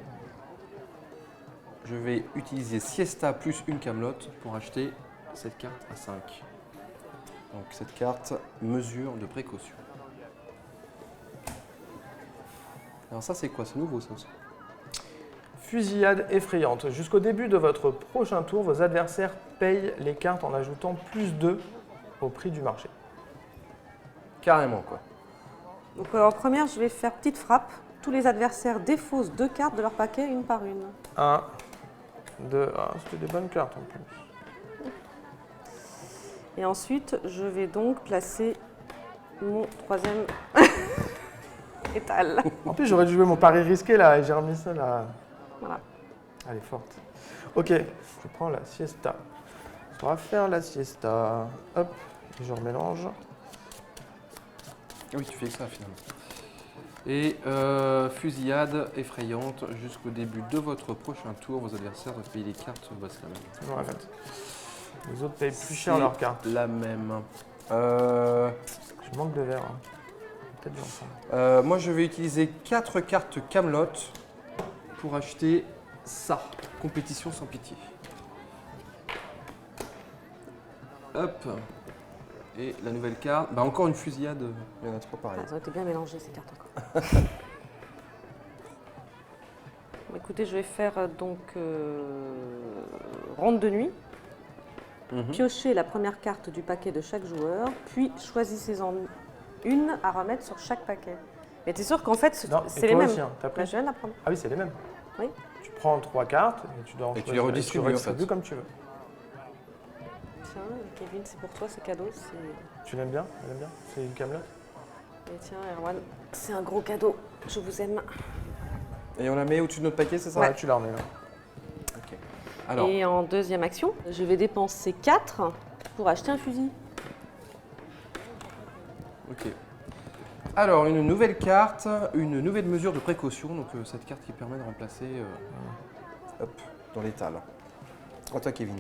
Je vais utiliser Siesta plus une camelote pour acheter cette carte à 5. Donc, cette carte, mesure de précaution. Alors ça, c'est quoi? C'est nouveau, ça aussi. Fusillade effrayante. Jusqu'au début de votre prochain tour, vos adversaires payent les cartes en ajoutant plus 2 au prix du marché. Carrément, quoi. Donc, en première, je vais faire petite frappe. Tous les adversaires défaussent 2 cartes de leur paquet, une par une. 1, 2, ah, c'était des bonnes cartes en plus. Et ensuite, je vais donc placer mon troisième étal. En plus, j'aurais dû jouer mon pari risqué là et j'ai remis ça là. Voilà. Elle est forte. Ok, je prends la siesta. On va faire la siesta. Hop, je remélange. Oui, tu fais que ça finalement. Et fusillade effrayante jusqu'au début de votre prochain tour. Vos adversaires doivent payer les cartes. Bah, c'est la même. Non, en fait. Les autres payent plus cher leurs cartes. La même. Je manque de verre. Hein. Peut-être j'en prends. Moi, je vais utiliser 4 cartes Camelot pour acheter ça. Compétition sans pitié. Hop. Et la nouvelle carte. Bah, encore une fusillade. Il y en a 3 pareil. Ah, ça a été bien mélangé ces cartes encore. Bon, écoutez, je vais faire donc ronde de nuit. Piochez la première carte du paquet de chaque joueur, puis choisissez-en une à remettre sur chaque paquet. Mais t'es sûr qu'en fait, Non, c'est et les toi mêmes. aussi, hein, t'as pris Bah, je viens d'apprendre. Ah oui, c'est les mêmes. Oui. Tu prends 3 cartes et tu dois en Et tu choisir. les redistribues, en fait. comme tu veux. Tiens, Kevin, c'est pour toi, c'est cadeau. Tu l'aimes bien? Elle aime bien? C'est une camelote? Et tiens, Erwan, c'est un gros cadeau. Je vous aime. Et on la met au-dessus de notre paquet, c'est ça? Ouais, tu la remets là. Ok. Alors, Et en deuxième action, je vais dépenser 4 pour acheter un fusil. ok. Alors, une nouvelle carte, une nouvelle mesure de précaution. Donc, cette carte qui permet de remplacer hop, dans l'étal. À toi, Kevin.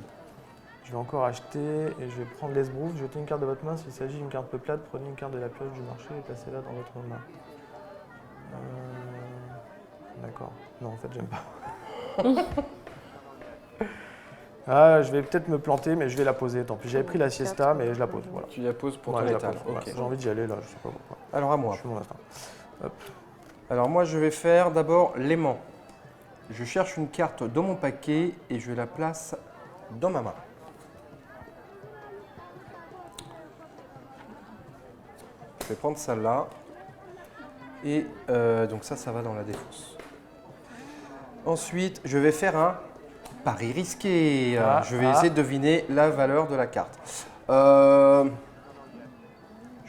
Je vais encore acheter et je vais prendre l'esbrouf, jeter une carte de votre main. S'il s'agit d'une carte peuplade, prenez une carte de la pioche du marché et placez-la dans votre main. D'accord. Non, en fait, j'aime pas. Ah, je vais peut-être me planter, mais je vais la poser. Tant pis, j'avais pris la siesta, mais je la pose. Voilà. Tu la poses pour Ouais, ton je la étal. pose, voilà. Ok. J'ai envie d'y aller là, je sais pas pourquoi. Alors, à moi. Je suis mon instinct. Hop. Alors, moi, je vais faire d'abord l'aimant. Je cherche une carte dans mon paquet et je la place dans ma main. Je vais prendre celle-là. Et donc ça va dans la défausse. Ensuite, je vais faire un pari risqué. Je vais essayer de deviner la valeur de la carte. Je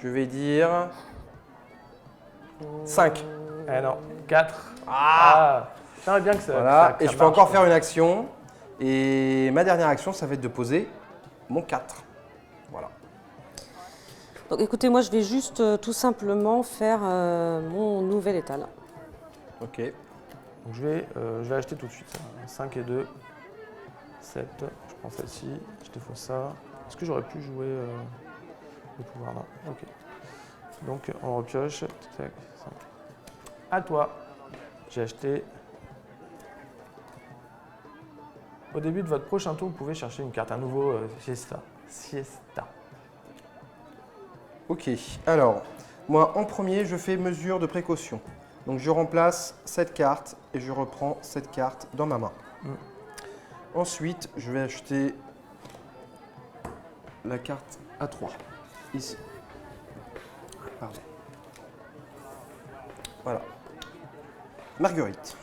vais dire 5. Eh non, 4. Ah, j'aimerais bien que ça. Voilà, que ça et je peux marche. encore faire une action. Et ma dernière action, ça va être de poser mon 4. Voilà. Donc écoutez, moi je vais juste tout simplement faire mon nouvel étal. Ok. Donc je vais acheter tout de suite. Ça. 5 et 2. 7. Je prends celle-ci. Je défausse ça. Est-ce que j'aurais pu jouer le pouvoir là? Ok. Donc on repioche. Tac, 5. À toi. J'ai acheté. Au début de votre prochain tour, vous pouvez chercher une carte, un nouveau Siesta. Siesta. Ok, alors, moi en premier, je fais mesure de précaution. Donc je remplace cette carte et je reprends cette carte dans ma main. Ensuite, je vais acheter la carte A3, ici. Pardon. Voilà. Marguerite.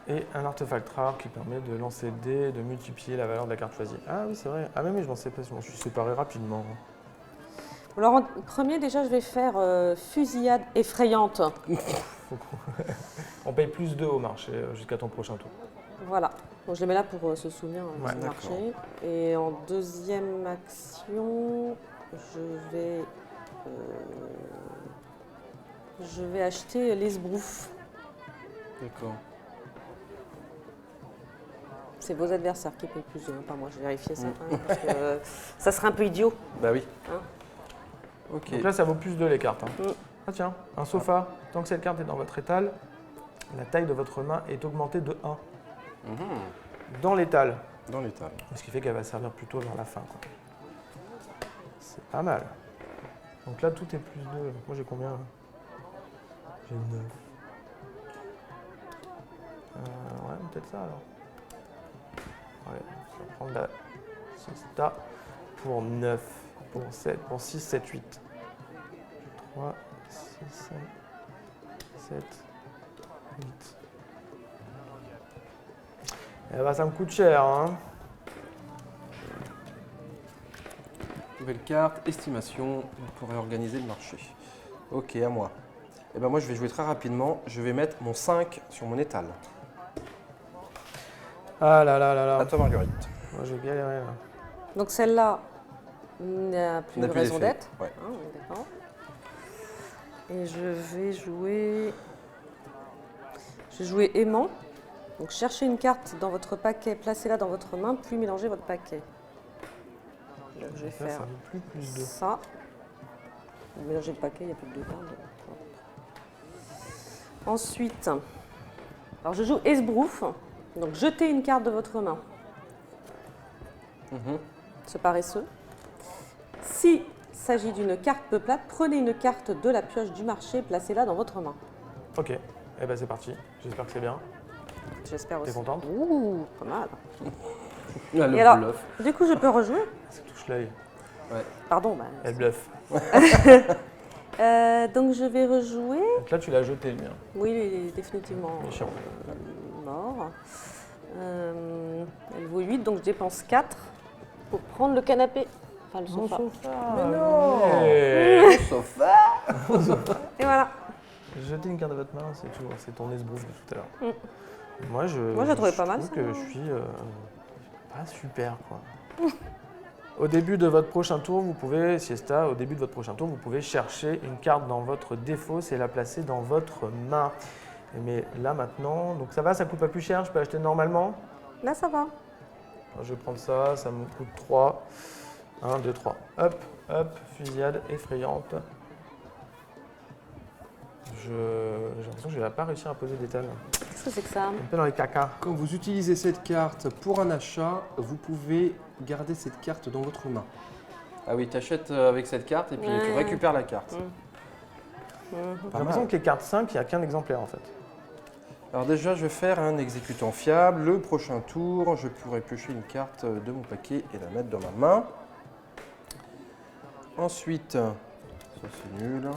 Et un artefact rare qui permet de lancer le dé et de multiplier la valeur de la carte choisie. Ah oui, c'est vrai. Ah mais je m'en sais pas, je m'en suis séparé rapidement. Alors en premier, déjà, je vais faire fusillade effrayante. On paye plus 2 au marché jusqu'à ton prochain tour. Voilà. Donc je les mets là pour se souvenir Ouais, du d'accord. marché. Et en deuxième action, je vais acheter l'esbrouf. D'accord. C'est vos adversaires qui payent plus, pas moi. Je vais vérifier ça quand même, parce que ça serait un peu idiot. Bah oui. Hein. Ok. Donc là, ça vaut plus 2 les cartes. Hein. Mm. Ah tiens, un sofa. Tant que cette carte est dans votre étal, la taille de votre main est augmentée de 1 dans l'étal. Dans l'étal. Ce qui fait qu'elle va servir plutôt vers la fin. Quoi. C'est pas mal. Donc là, tout est plus 2. Moi, j'ai combien là? J'ai 9. Ouais, peut-être ça alors. Ouais, je vais prendre la Siesta pour 9, pour 7, pour 6, 7, 8. 3, 6, 5, 7, 8. Eh ben, ça me coûte cher, hein. Nouvelle carte, estimation, pour réorganiser le marché. Ok, à moi. Et ben moi, je vais jouer très rapidement. Je vais mettre mon 5 sur mon étal. Ah là là là là. À toi, Marguerite. Moi, j'ai galéré là. Donc celle-là n'a plus N'a de plus raison d'effet. d'être. Ouais. Hein, on est d'accord. Et je vais jouer aimant. Donc cherchez une carte dans votre paquet, placez-la dans votre main, puis mélangez votre paquet. Donc je vais Ça, faire ça vaut plus 2. ça. Mélanger le paquet, il n'y a plus que 2 cartes. Ensuite, alors je joue esbrouf. Donc jetez une carte de votre main. Ce paresseux. S'il s'agit d'une carte peuplade, prenez une carte de la pioche du marché, placez-la dans votre main. Ok, et ben c'est parti. J'espère que c'est bien. J'espère aussi. T'es contente? Ouh, pas mal. Ah, le Et alors, bluff. du coup, je peux rejouer. Ça touche l'œil. Pardon. Elle bluffe. Donc je vais rejouer. Donc là, tu l'as jeté le mien. Oui, il est définitivement Méchant. mort. Elle vaut 8, donc je dépense 4 pour prendre le canapé. Enfin, le sofa. Mais non. mais- Sofa. Et voilà. Jetez une carte de votre main, c'est tout. C'est ton esbrouf de tout à l'heure. Moi, je l'ai trouvé pas mal, trouve ça, que hein. je suis pas super, quoi. Au début de votre prochain tour, vous pouvez, Siesta, au début de votre prochain tour, vous pouvez chercher une carte dans votre défausse et la placer dans votre main. Mais là maintenant, donc ça va, ça coûte pas plus cher, je peux acheter normalement. Là, ça va. Alors, je vais prendre ça, ça me coûte 3. 1, 2, 3. Hop, hop, fusillade effrayante. J'ai l'impression que je vais pas réussir à poser d'étal. Qu'est-ce que c'est que ça? Un peu dans les caca. Quand vous utilisez cette carte pour un achat, vous pouvez garder cette carte dans votre main. Ah oui, tu achètes avec cette carte et puis tu Ouais. récupères la carte. J'ai l'impression que les cartes 5, il n'y a qu'un exemplaire en fait. Alors déjà, je vais faire un exécutant fiable. Le prochain tour, je pourrai piocher une carte de mon paquet et la mettre dans ma main. Ensuite, ça c'est nul.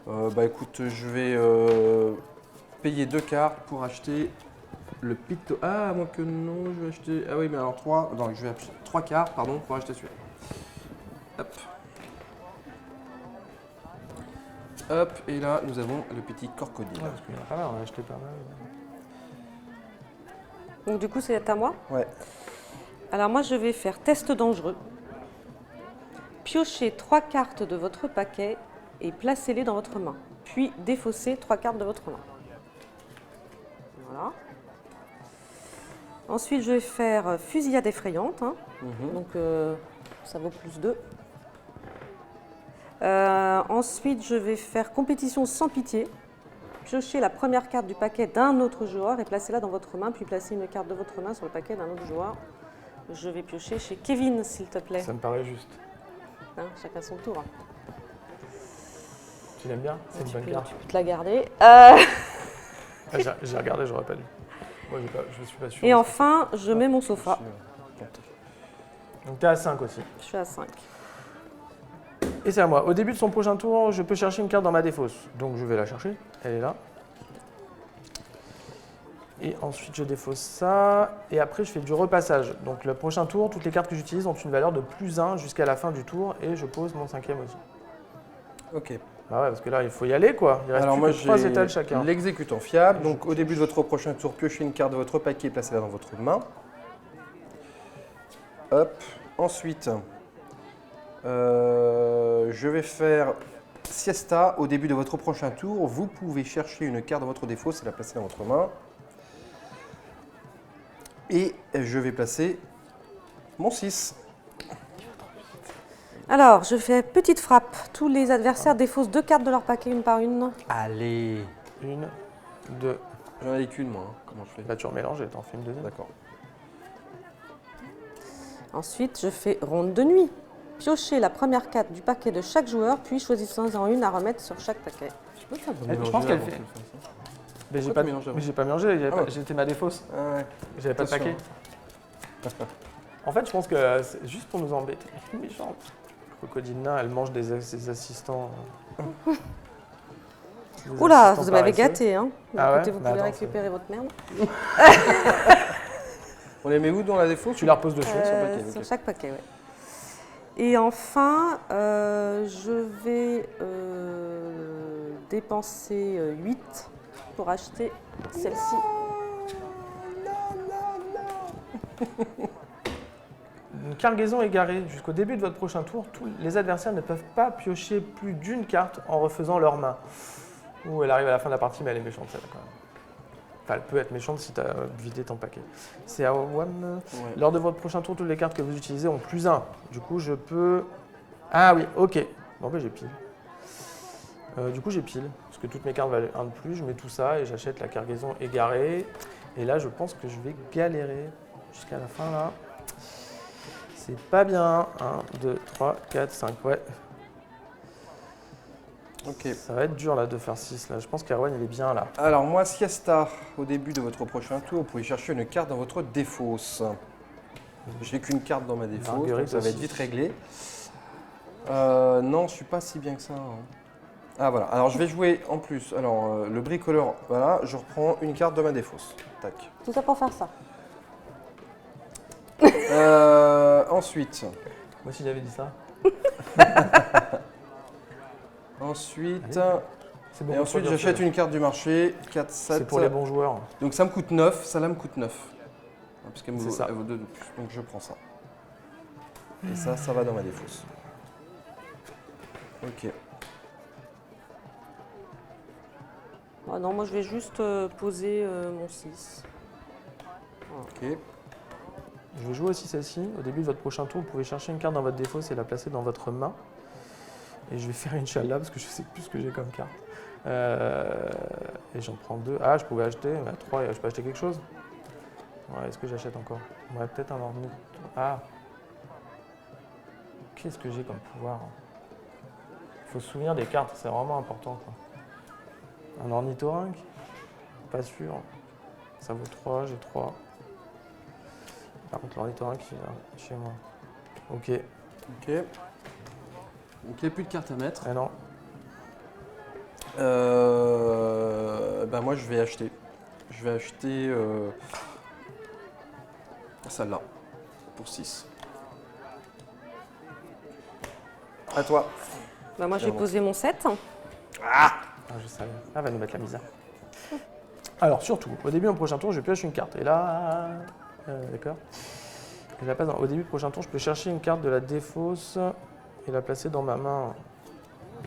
Bah écoute, je vais payer 2 cartes pour acheter le picto. Ah, à moins que non, je vais acheter. Ah oui, mais alors 3. Donc je vais acheter 3 cartes, pardon, pour acheter celui-là. Hop. Hop, et là, nous avons le petit crocodile. Ouais, parce qu'il y en a pas mal, on a acheté pas mal. Donc du coup, c'est à moi. Ouais. Alors moi, je vais faire test dangereux. Piochez 3 cartes de votre paquet et placez-les dans votre main. Puis défaussez 3 cartes de votre main. Voilà. Ensuite, je vais faire fusillade effrayante. Hein. Donc ça vaut plus 2. Ensuite, je vais faire compétition sans pitié. Piochez la première carte du paquet d'un autre joueur et placez-la dans votre main, puis placez une carte de votre main sur le paquet d'un autre joueur. Je vais piocher chez Kevin, s'il te plaît. Ça me paraît juste. Hein, chacun son tour. Tu l'aimes bien? C'est une bonne carte. Tu peux te la garder. Ah, j'ai regardé, j'aurais pas dû. Moi, je suis pas sûr. Et enfin, je mets mon sofa. Donc t'es à 5 aussi. Je suis à 5. Et c'est à moi. Au début de son prochain tour, je peux chercher une carte dans ma défausse. Donc je vais la chercher. Elle est là. Et ensuite, je défausse ça. Et après, je fais du repassage. Donc le prochain tour, toutes les cartes que j'utilise ont une valeur de plus 1 jusqu'à la fin du tour. Et je pose mon 5e aussi. Ok. Bah ouais, parce que là, il faut y aller, quoi. Il reste Alors plus moi, que 3 étals chacun. l'exécutant fiable. Donc au début de votre prochain tour, piochez une carte de votre paquet et placez-la dans votre main. Hop. Ensuite, je vais faire siesta. Au début de votre prochain tour, vous pouvez chercher une carte de votre défausse et la placer dans votre main. Et je vais placer mon 6. Alors, je fais petite frappe. Tous les adversaires défaussent 2 cartes de leur paquet une par une. Allez. 1, 2. J'en ai qu'une, moi. Hein. Comment je fais? Bah tu remélanges et t'en fais une deuxième. D'accord. Ensuite, je fais ronde de nuit. Piochez la première carte du paquet de chaque joueur, puis choisissez-en une à remettre sur chaque paquet. Je pense qu'elle fait. Mais j'ai Pourquoi pas, tu mélanges avant? mais j'ai pas mélangé, Ah. j'étais ma défausse. Ah ouais. J'avais pas de Attention. paquet. En fait, je pense que c'est juste pour nous embêter. Méchante. Crocodile nain, elle mange ses assistants. Des Oula, assistants vous m'avez paresseux. gâté. Hein. D'un Ah ouais? côté, vous Bah pouvez attends, récupérer votre merde. On les met où dans la défausse? Tu la reposes dessus. sur le paquet, Sur ok. chaque paquet, oui. Et enfin, je vais dépenser 8 pour acheter celle-ci. Une cargaison égarée. Jusqu'au début de votre prochain tour, tous les adversaires ne peuvent pas piocher plus d'une carte en refaisant leur main. Ou elle arrive à la fin de la partie, mais elle est méchante, celle-là, quand même. Enfin, elle peut être méchante si tu as vidé ton paquet. C'est à Wam. Ouais. Lors de votre prochain tour, toutes les cartes que vous utilisez ont plus 1. Du coup, je peux... Ah oui, ok. Bon, ben j'ai pile. Du coup, j'ai pile. Parce que toutes mes cartes valent 1 de plus. Je mets tout ça et j'achète la cargaison égarée. Et là, je pense que je vais galérer jusqu'à la fin, là. C'est pas bien. 1, 2, 3, 4, 5. Ouais. Ok. Ça va être dur, là, de faire 6. Là. Je pense qu'Arwan, il est bien, là. Alors moi, siesta. Au début de votre prochain tour, vous pouvez chercher une carte dans votre défausse. J'ai qu'une carte dans ma défausse, donc Marguerite ça va être aussi. vite réglé. Non, je suis pas si bien que ça. Hein. Ah voilà, alors je vais jouer en plus. Alors le bricoleur, voilà, je reprends une carte de ma défausse. Tac. Tout ça pour faire ça. Ensuite, Moi aussi, j'avais dit ça. ensuite, C'est bon. et ensuite j'achète une carte du marché, 4, 7. C'est pour les bons joueurs. Donc ça me coûte 9, ça là me coûte 9. Parce qu'elle C'est ça. elle vaut 2 de plus, donc je prends ça. Et ça va dans ma défausse. Ok. Ah non, moi je vais juste poser mon 6. Ok. Je vais jouer aussi celle-ci. Au début de votre prochain tour, vous pouvez chercher une carte dans votre défausse et la placer dans votre main. Et je vais faire Inch'Allah parce que je sais plus ce que j'ai comme carte. Et j'en prends 2. Ah, je pouvais acheter, mais à 3, je peux acheter quelque chose. Ouais, est-ce que j'achète encore? Ouais, peut-être un ordi. Ah. Qu'est-ce que j'ai comme pouvoir? Il faut se souvenir des cartes, c'est vraiment important, quoi. Un ornithorynque? Pas sûr. Ça vaut 3, j'ai 3. Par contre, l'ornithorynque, il est là, chez moi. Ok. Ok. Donc il n'y a plus de cartes à mettre. Ah non. Ben moi, je vais acheter. Je vais acheter celle-là pour 6. À toi. Bah, moi, je vais poser mon 7. Ah, je savais. Ah, va nous mettre la misère. Alors, surtout, au début du prochain tour, je pioche une carte. Et là, d'accord. Je la passe au début du prochain tour, je peux chercher une carte de la défausse et la placer dans ma main.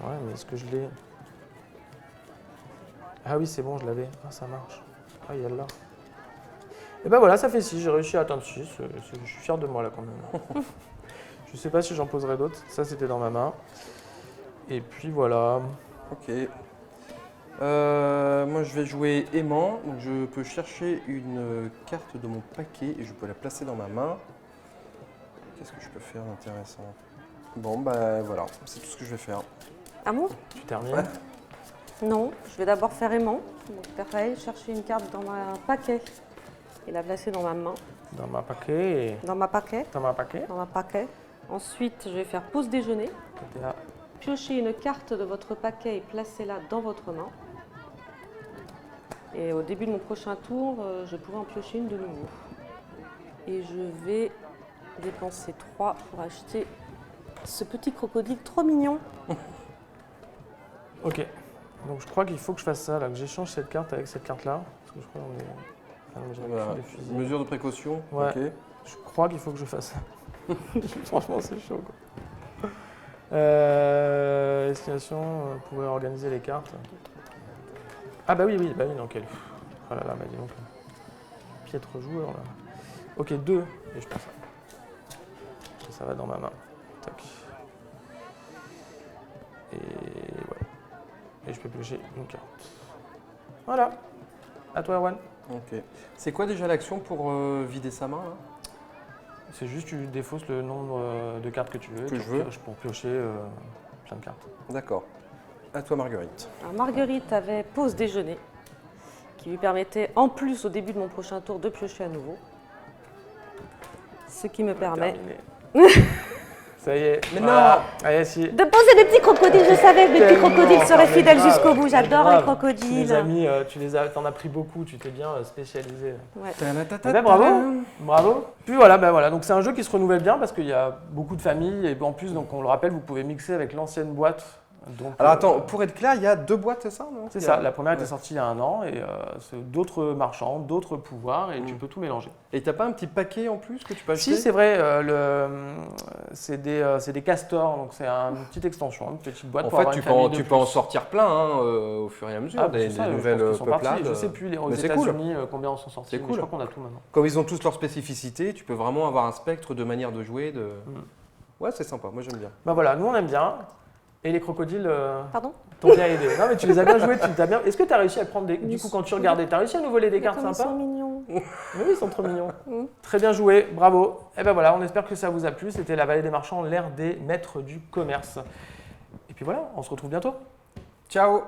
Ouais, mais est-ce que je l'ai? Ah oui, c'est bon, je l'avais. Ah, ça marche. Ah, il y a là. Et ben voilà, ça fait 6. J'ai réussi à atteindre 6. Je suis fier de moi là quand même. Je sais pas si j'en poserai d'autres. Ça, c'était dans ma main. Et puis voilà. Ok. Moi, je vais jouer aimant. Donc, je peux chercher une carte de mon paquet et je peux la placer dans ma main. Qu'est-ce que je peux faire d'intéressant? Bon, bah voilà, c'est tout ce que je vais faire. À moi? Tu termines? Ouais. Non, je vais d'abord faire aimant. Donc, pareil, chercher une carte dans ma paquet et la placer dans ma main. Dans ma paquet. Dans ma paquet. Dans ma paquet. Dans ma paquet. Ensuite, je vais faire pause déjeuner. T'es là. Piocher une carte de votre paquet et placez-la dans votre main. Et au début de mon prochain tour, je pourrai en piocher une de nouveau. Et je vais dépenser 3 pour acheter ce petit crocodile trop mignon. Ok. Donc je crois qu'il faut que je fasse ça, là, que j'échange cette carte avec cette carte-là. Parce que je crois qu'on est. Ah non, j'aurais Voilà. pris des fusils. Mesure de précaution. Ouais. Ok. Je crois qu'il faut que je fasse ça. Franchement, c'est chaud, quoi. Destination, pouvoir organiser les cartes. Ah bah oui, non, quel. Oh là là, bah dis donc. Piètre joueur, là. Ok, 2. Et je prends ça. Et ça va dans ma main. Tac. Et ouais. Et je peux piocher une carte. Voilà. À toi, Erwan. Ok. C'est quoi déjà l'action pour vider sa main là? C'est juste tu défausses le nombre de cartes que tu veux. Que je veux. Pour piocher plein de cartes. D'accord. À toi, Marguerite. Alors, Marguerite avait pause déjeuner, qui lui permettait en plus au début de mon prochain tour de piocher à nouveau. Ce qui me permet Terminé. Ça y est. Mais voilà. non. Allez, si. de poser des petits crocodiles. Je savais que les petits Tellement, crocodiles seraient mais fidèles grave, jusqu'au bout. mais J'adore grave. les crocodiles. Tu les as mis, t'en as pris beaucoup, tu t'es bien spécialisé. Ouais. Eh ben, bravo, bravo. Puis voilà, ben voilà, donc c'est un jeu qui se renouvelle bien parce qu'il y a beaucoup de familles et en plus, donc on le rappelle, vous pouvez mixer avec l'ancienne boîte. Donc, Alors attends, pour être clair, il y a 2 boîtes, c'est ça non? c'est Il y ça, a- la première était Ouais. sortie il y a 1 an et c'est d'autres marchands, d'autres pouvoirs et tu peux tout mélanger. Et t'as pas un petit paquet en plus que tu peux acheter? Si, c'est vrai, c'est des castors, donc c'est une petite extension, une petite boîte En pour fait, avoir tu une peux, famille de tu peux en plus. sortir plein hein, au fur et à mesure, Ah, des c'est ça, je nouvelles pense qu'ils sont partis. peuplades. Je sais plus aux Mais c'est cool. États-Unis combien en sont sortis. C'est mais cool. Je crois qu'on a tout maintenant. Comme ils ont tous leurs spécificités, tu peux vraiment avoir un spectre de manières de jouer. Ouais, c'est sympa, moi j'aime bien. Bah voilà, nous on aime bien. Et les crocodiles Pardon? t'ont bien aidé. Non mais tu les as bien joués, tu t'as bien. Est-ce que tu as réussi à prendre des. Du coup quand tu regardais, tu as réussi à nous voler des Mais cartes comme ils sympas? sont mignons. Mais oui, ils sont trop mignons. Mm. Très bien joué, bravo. Et ben voilà, on espère que ça vous a plu. C'était la Vallée des Marchands, l'ère des maîtres du commerce. Et puis voilà, on se retrouve bientôt. Ciao!